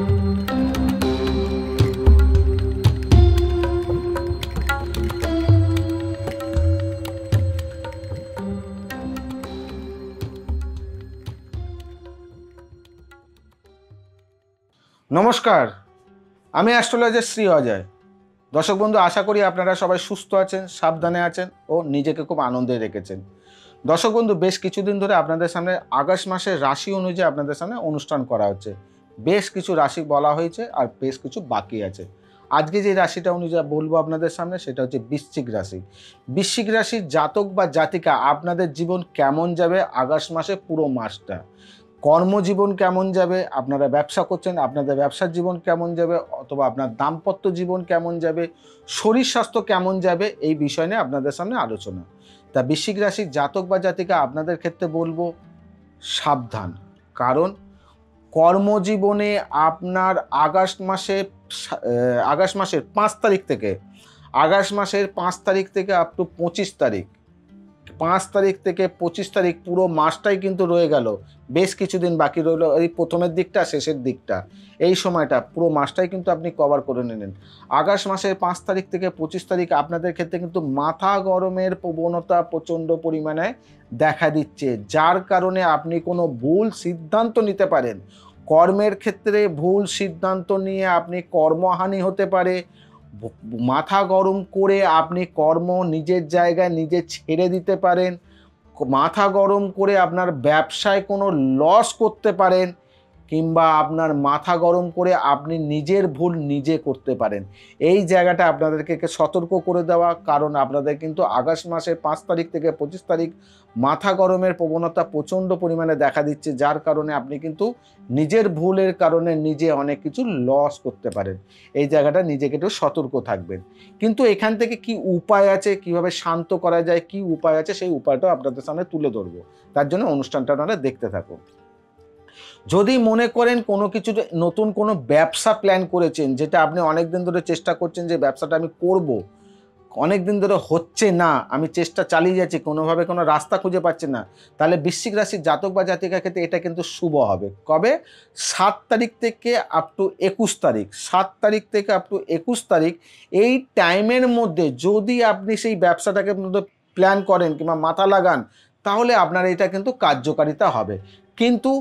নমস্কার, আমি অ্যাস্ট্রোলজার শ্রী অজয়। দর্শক বন্ধু, আশা করি আপনারা সবাই সুস্থ আছেন, সাবধানে আছেন ও নিজেকে খুব আনন্দে রেখেছেন। দর্শক বন্ধু, বেশ কিছুদিন ধরে আপনাদের সামনে আগস্ট মাসের রাশি অনুযায়ী আপনাদের সামনে অনুষ্ঠান করা হচ্ছে। বেশ কিছু রাশি বলা হয়েছে আর বেশ কিছু বাকি আছে। আজকে যে রাশিটা অনুযায়ী বলবো আপনাদের সামনে, সেটা হচ্ছে বৃশ্চিক রাশি। বৃশ্চিক রাশির জাতক বা জাতিকা আপনাদের জীবন কেমন যাবে আগস্ট মাসে পুরো মাসটা। কর্মজীবন কেমন যাবে, আপনারা ব্যবসা করছেন আপনাদের ব্যবসার জীবন কেমন যাবে, অথবা আপনার দাম্পত্য জীবন কেমন যাবে, শরীর স্বাস্থ্য কেমন যাবে, এই বিষয় নিয়ে আপনাদের সামনে আলোচনা। তা বৃশ্চিক রাশির জাতক বা জাতিকা আপনাদের ক্ষেত্রে বলবো সাবধান, কারণ কর্মজীবনে আপনার আগস্ট মাসের 5 তারিখ থেকে আপ টু 25 তারিখ, 5 তারিখ থেকে 25 তারিখ পুরো মাসটাই কিন্তু রয়ে গেল। বেশ কিছুদিন বাকি রইল, এই প্রথমের দিকটা শেষের দিকটা, এই সময়টা পুরো মাসটাই কিন্তু আপনি কভার করে নিলেন। আগস্ট মাসের 5 তারিখ থেকে 25 তারিখ আপনাদের ক্ষেত্রে কিন্তু মাথা গরমের প্রবণতা প্রচণ্ড পরিমাণে দেখা দিচ্ছে, যার কারণে আপনি কোনো ভুল সিদ্ধান্ত নিতে পারেন। কর্মের ক্ষেত্রে ভুল সিদ্ধান্ত নিয়ে আপনি কর্মহানি হতে পারে। মাথা গরম করে আপনি কর্ম নিজের জায়গায় নিজে ছেড়ে দিতে পারেন। মাথা গরম করে আপনার ব্যবসায় কোনো লস করতে পারেন, কিংবা আপনার মাথা গরম করে আপনি নিজের ভুল নিজে করতে পারেন। এই জায়গাটা আপনাদেরকে সতর্ক করে দেওয়া, কারণ আপনাদের কিন্তু আগস্ট মাসের 5 তারিখ থেকে 25 তারিখ মাথা গরমের প্রবণতা প্রচণ্ড পরিমাণে দেখা দিচ্ছে, যার কারণে আপনি কিন্তু নিজের ভুলের কারণে নিজে অনেক কিছু লস করতে পারেন। এই জায়গাটা নিজেকে একটু সতর্ক থাকবেন। কিন্তু এখান থেকে কি উপায় আছে, কিভাবে শান্ত করা যায়, কি উপায় আছে, সেই উপায়টাও আপনাদের সামনে তুলে ধরবো। তার জন্য অনুষ্ঠানটা আপনারা দেখতে থাকুন। যদি মনে করেন কোনো কিছু নতুন কোনো ব্যবসা প্ল্যান করেছেন, যেটা আপনি অনেক দিন ধরে চেষ্টা করছেন যে ব্যবসাটা আমি করব, অনেক দিন ধরে হচ্ছে না, আমি চেষ্টা চালিয়ে যাচ্ছি, কোনোভাবে কোনো রাস্তা খুঁজে পাচ্ছি না, তাহলে বৃশ্চিক রাশির জাতক বা জাতিকার ক্ষেত্রে এটা কিন্তু শুভ হবে। কবে? 7 তারিখ থেকে আপ টু 21 তারিখ, 7 তারিখ থেকে আপ টু 21 তারিখ, এই টাইমের মধ্যে যদি আপনি সেই ব্যবসাটাকে প্ল্যান করেন কিংবা মাথা লাগান, তাহলে আপনার এটা কিন্তু কার্যকারিতা হবে। কিন্তু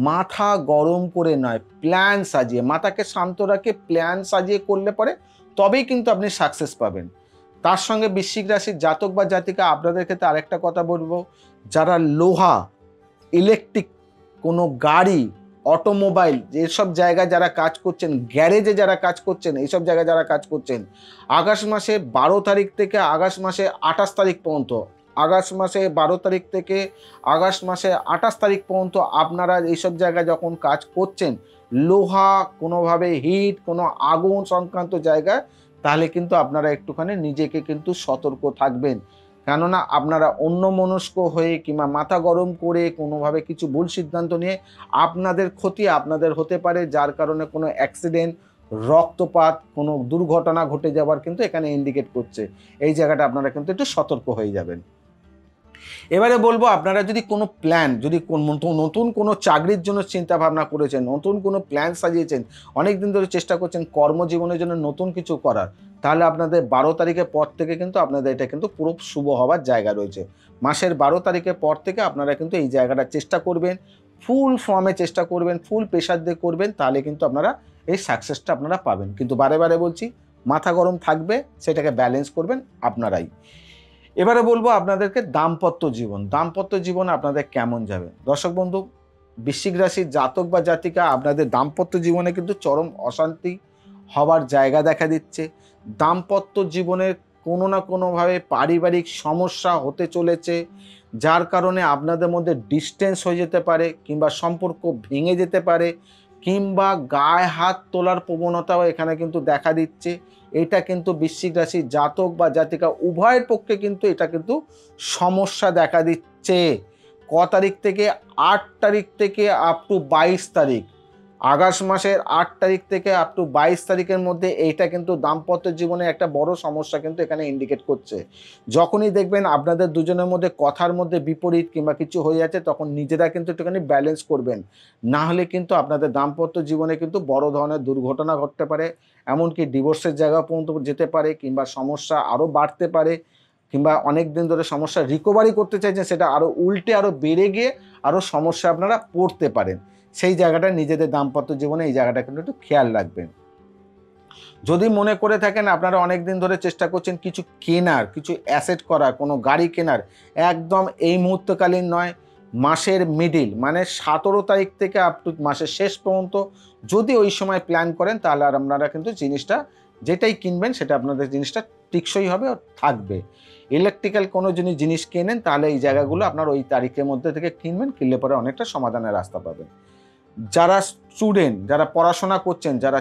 মাথা গরম করে নয়, প্ল্যান সাজিয়ে, মাথাকে শান্ত রাখে প্ল্যান সাজিয়ে করলে পরে তবেই কিন্তু আপনি সাকসেস পাবেন। তার সঙ্গে বৃশ্চিক রাশির জাতক বা জাতিকা আপনাদের ক্ষেত্রে আরেকটা কথা বলবো, যারা লোহা, ইলেকট্রিক, কোনো গাড়ি, অটোমোবাইল, যেসব জায়গায় যারা কাজ করছেন, গ্যারেজে যারা কাজ করছেন, এইসব জায়গায় যারা কাজ করছেন, আগস্ট মাসে 12 তারিখ থেকে আগস্ট মাসে 28 তারিখ পর্যন্ত, আগস্ট মাসে 12 তারিখ থেকে আগস্ট মাসে 28 তারিখ পর্যন্ত আপনারা এইসব জায়গায় যখন কাজ করছেন, লোহা, কোনোভাবে হিট, কোনো আগুন সংক্রান্ত জায়গায়, তাহলে কিন্তু আপনারা একটুখানি নিজেকে কিন্তু সতর্ক থাকবেন। কেননা আপনারা অন্যমনস্ক হয়ে কিংবা মাথা গরম করে কোনোভাবে কিছু ভুল সিদ্ধান্ত নিয়ে আপনাদের ক্ষতি আপনাদের হতে পারে, যার কারণে কোনো অ্যাক্সিডেন্ট, রক্তপাত, কোনো দুর্ঘটনা ঘটে যাওয়ার কিন্তু এখানে ইন্ডিকেট করছে। এই জায়গাটা আপনারা কিন্তু একটু সতর্ক হয়ে যাবেন। এবারে বলবো, আপনারা যদি কোনো প্ল্যান, যদি নতুন কোনো চাকরির জন্য চিন্তা ভাবনা করেছেন, নতুন কোনো প্ল্যান সাজিয়েছেন, অনেক দিন ধরে চেষ্টা করছেন কর্মজীবনের জন্য নতুন কিছু করার, তাহলে আপনাদের 12 তারিখের পর থেকে কিন্তু আপনাদের এটা কিন্তু পুরো শুভ হওয়ার জায়গা রয়েছে। মাসের 12 তারিখের পর থেকে আপনারা কিন্তু এই জায়গাটা চেষ্টা করবেন, ফুল ফর্মে চেষ্টা করবেন, ফুল প্রেশার দিয়ে করবেন, তাহলে কিন্তু আপনারা এই সাকসেসটা আপনারা পাবেন। কিন্তু বারে বারে বলছি, মাথা গরম থাকবে, সেটাকে ব্যালেন্স করবেন আপনারাই। এবারে বলবো আপনাদেরকে দাম্পত্য জীবন আপনাদের কেমন যাবে। দর্শক বন্ধু, বৃশ্চিক রাশির জাতক বা জাতিকা আপনাদের দাম্পত্য জীবনে কিন্তু চরম অশান্তি হওয়ার জায়গা দেখা দিচ্ছে। দাম্পত্য জীবনের কোনো না কোনোভাবে পারিবারিক সমস্যা হতে চলেছে, যার কারণে আপনাদের মধ্যে ডিস্টেন্স হয়ে যেতে পারে, কিংবা সম্পর্ক ভেঙে যেতে পারে, কিংবা গায়ে হাত তোলার প্রবণতাও এখানে কিন্তু দেখা দিচ্ছে। এটা কিন্তু বৃশ্চিক রাশির জাতক বা জাতিকা উভয়ের পক্ষে কিন্তু এটা কিন্তু সমস্যা দেখা দিচ্ছে। ক তারিখ থেকে? 8 তারিখ থেকে আপ টু 22 তারিখ, আগস্ট মাসের 8 তারিখ থেকে আপ টু 22 তারিখের মধ্যে এইটা কিন্তু দাম্পত্য জীবনে একটা বড় সমস্যা কিন্তু এখানে ইন্ডিকেট করছে। যখনই দেখবেন আপনাদের দুজনের মধ্যে কথার মধ্যে বিপরীত কিংবা কিছু হয়ে যাচ্ছে, তখন নিজেরা কিন্তু একটুখানি ব্যালেন্স করবেন। না হলে কিন্তু আপনাদের দাম্পত্য জীবনে কিন্তু বড় ধরনের দুর্ঘটনা ঘটতে পারে, এমনকি ডিভোর্সের জায়গা পর্যন্ত যেতে পারে, কিংবা সমস্যা আরও বাড়তে পারে, কিংবা অনেক দিন ধরে সমস্যা রিকভারি করতে চাইছেন সেটা আরও উল্টে আরও বেড়ে গিয়ে আরও সমস্যা আপনারা পড়তে পারেন। সেই জায়গাটা নিজেদের দাম্পত্য জীবনে এই জায়গাটা কিন্তু একটু খেয়াল রাখবেন। যদি মনে করে থাকেন আপনারা অনেক দিন ধরে চেষ্টা করছেন কিছু কেনার, কিছু অ্যাসেট করার, কোনো গাড়ি কেনার, একদম এই মুহূর্তকালীন নয়, মাসের মিডিল মানে 17 তারিখ থেকে আপ টু মাসের শেষ পর্যন্ত যদি ওই সময় প্ল্যান করেন, তাহলে আর আপনারা কিন্তু জিনিসটা যেটাই কিনবেন সেটা আপনাদের জিনিসটা টিকসই হবে ও থাকবে। ইলেকট্রিক্যাল কোনো জিনিস কেনেন, তাহলে এই জায়গাগুলো আপনার ওই তারিখের মধ্যে থেকে কিনবেন, কিনলে পরে অনেকটা সমাধানের রাস্তা পাবেন। যারা স্টুডেন্ট, যারা পড়াশোনা করছেন, যারা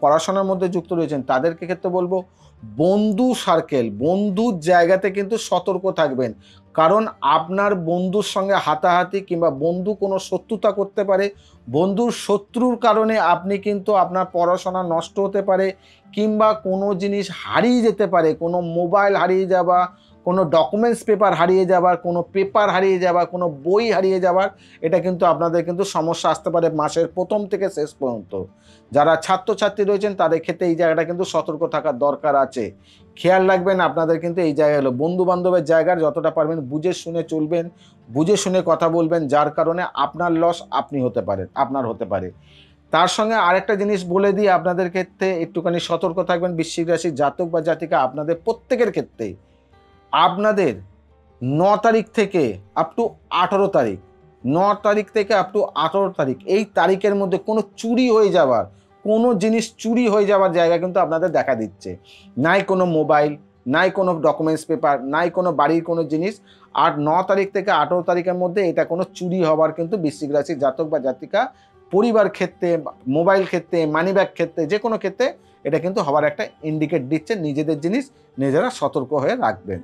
পড়াশোনার মধ্যে যুক্ত রয়েছেন, তাদেরকে ক্ষেত্রে বলবো বন্ধু সার্কেল, বন্ধুর জায়গাতে কিন্তু সতর্ক থাকবেন। কারণ আপনার বন্ধুর সঙ্গে হাতাহাতি কিংবা বন্ধু কোনো শত্রুতা করতে পারে, বন্ধুর শত্রুর কারণে আপনি কিন্তু আপনার পড়াশোনা নষ্ট হতে পারে, কিংবা কোনো জিনিস হারিয়ে যেতে পারে, কোনো মোবাইল হারিয়ে যাওয়া, কোনো ডকুমেন্টস পেপার হারিয়ে যাবার, কোনো পেপার হারিয়ে যাওয়া, কোনো বই হারিয়ে যাওয়ার, এটা কিন্তু আপনাদের কিন্তু সমস্যা আসতে পারে মাসের প্রথম থেকে শেষ পর্যন্ত। যারা ছাত্রছাত্রী রয়েছেন তাদের ক্ষেত্রে এই জায়গাটা কিন্তু সতর্ক থাকার দরকার আছে। খেয়াল রাখবেন আপনাদের কিন্তু এই জায়গাগুলো, বন্ধু বান্ধবের জায়গার যতটা পারবেন বুঝে শুনে চলবেন, বুঝে শুনে কথা বলবেন, যার কারণে আপনার লস আপনি হতে পারেন, আপনার হতে পারে। তার সঙ্গে আরেকটা জিনিস বলে দিয়ে আপনাদের ক্ষেত্রে একটুখানি সতর্ক থাকবেন, বৃশ্চিক রাশির জাতক বা জাতিকা আপনাদের প্রত্যেকের ক্ষেত্রেই আপনাদের 9 তারিখ থেকে আপ টু 18 তারিখ, 9 তারিখ থেকে আপ টু 18 তারিখ, এই তারিখের মধ্যে কোনো চুরি হয়ে যাওয়ার, কোনো জিনিস চুরি হয়ে যাওয়ার জায়গা কিন্তু আপনাদের দেখা দিচ্ছে। নাই কোনো মোবাইল, নাই কোনো ডকুমেন্টস পেপার, নাই কোনো বাড়ির কোনো জিনিস। আর 9 তারিখ থেকে 18 তারিখের মধ্যে এটা কোনো চুরি হওয়ার কিন্তু বৃশ্চিক রাশির জাতক বা জাতিকা পরিবার ক্ষেত্রে, মোবাইল ক্ষেত্রে, মানিব্যাগ ক্ষেত্রে, যে কোনো ক্ষেত্রে এটা কিন্তু হওয়ার একটা ইন্ডিকেট দিচ্ছে। নিজেদের জিনিস নিজেরা সতর্ক হয়ে রাখবেন।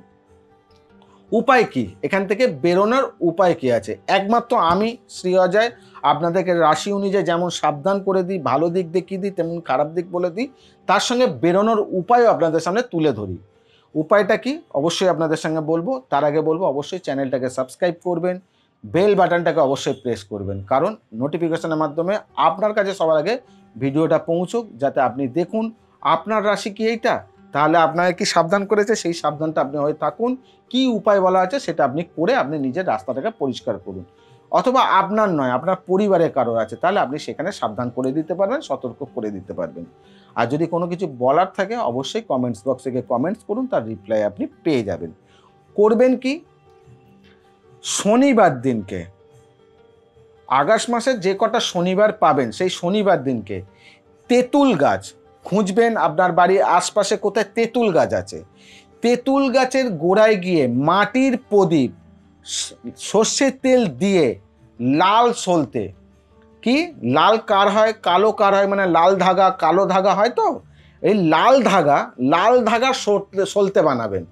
উপায় কি, এখান থেকে বেরোনোর উপায় কি আছে? একমাত্র আমি শ্রী অজয় আপনাদেরকে রাশি অনুযায়ী যেমন সাবধান করে দিই, ভালো দিক দেখিয়ে দিই, তেমন খারাপ দিক বলে দিই, তার সঙ্গে বেরোনোর উপায়ও আপনাদের সামনে তুলে ধরি। উপায়টা কি অবশ্যই আপনাদের সঙ্গে বলবো, তার আগে বলবো অবশ্যই চ্যানেলটাকে সাবস্ক্রাইব করবেন, বেল বাটনটাকে অবশ্যই প্রেস করবেন, কারণ নোটিফিকেশনের মাধ্যমে আপনার কাছে সবার আগে ভিডিওটা পৌঁছুক, যাতে আপনি দেখুন আপনার রাশি কি এইটা, তাহলে আপনাকে কি সাবধান করেছে সেই সাবধানটা আপনি হয়ে থাকুন, কি উপায় বলা আছে সেটা আপনি করে আপনি নিজের রাস্তাটাকে পরিষ্কার করুন। অথবা আপনার নয়, আপনার পরিবারের কারোর আছে, তাহলে আপনি সেখানে সাবধান করে দিতে পারবেন, সতর্ক করে দিতে পারবেন। আর যদি কোনো কিছু বলার থাকে অবশ্যই কমেন্টস বক্সে গিয়ে কমেন্টস করুন, তার রিপ্লাই আপনি পেয়ে যাবেন। করবেন কি, শনিবার দিনকে, আগস্ট মাসের যে কটা শনিবার পাবেন সেই শনিবার দিনকে তেঁতুল গাছ খুঁজবেন, আপনার বাড়ির আশপাশে কোথায় তেঁতুল গাছ আছে, তেঁতুল গাছের গোড়ায় গিয়ে মাটির প্রদীপ, সর্ষের তেল দিয়ে লাল সলতে, কি লাল কার হয় কালো কার হয়, মানে লাল ধাগা কালো ধাগা হয়, তো এই লাল ধাগা সলতে বানাবেন।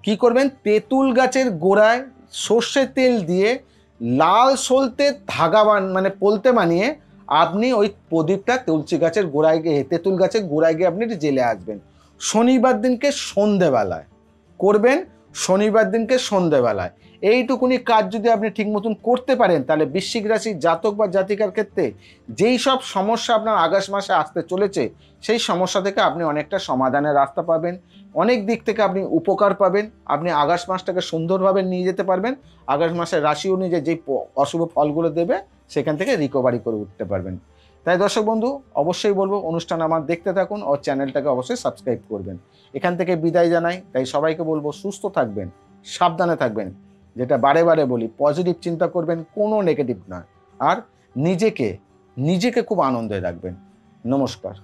কি করবেন, তেঁতুল গাছের গোড়ায় সর্ষের তেল দিয়ে লাল সলতে ধাগা মানে পলতে বানিয়ে আপনি ওই প্রদীপটা তুলসী গাছের গোড়ায় গিয়ে, তেঁতুল গাছের গোড়ায় গিয়ে আপনি জেলে আসবেন। শনিবার দিনকে সন্ধেবেলায় করবেন, শনিবার দিনকে সন্ধেবেলায়। এইটুকুনি কাজ যদি আপনি ঠিক মতন করতে পারেন, তাহলে বৃশ্চিক রাশির জাতক বা জাতিকার ক্ষেত্রে যেই সব সমস্যা আপনার আগস্ট মাসে আসতে চলেছে, সেই সমস্যা থেকে আপনি অনেকটা সমাধানের রাস্তা পাবেন, অনেক দিক থেকে আপনি উপকার পাবেন, আপনি আগস্ট মাসটাকে সুন্দরভাবে নিয়ে যেতে পারবেন। আগস্ট মাসের রাশি অনুযায়ী যেই অশুভ ফলগুলো দেবে সেখান থেকে রিকভারি করে উঠতে পারবেন। তাই দর্শক বন্ধু অবশ্যই বলবো অনুষ্ঠান আমার দেখতে থাকুন ও চ্যানেলটাকে অবশ্যই সাবস্ক্রাইব করবেন। এখান থেকে বিদায় জানাই, তাই সবাইকে বলবো সুস্থ থাকবেন, সাবধানে থাকবেন, যেটা বারে বারে বলি পজিটিভ চিন্তা করবেন, কোনো নেগেটিভ নয়, আর নিজেকে খুব আনন্দে রাখবেন। নমস্কার।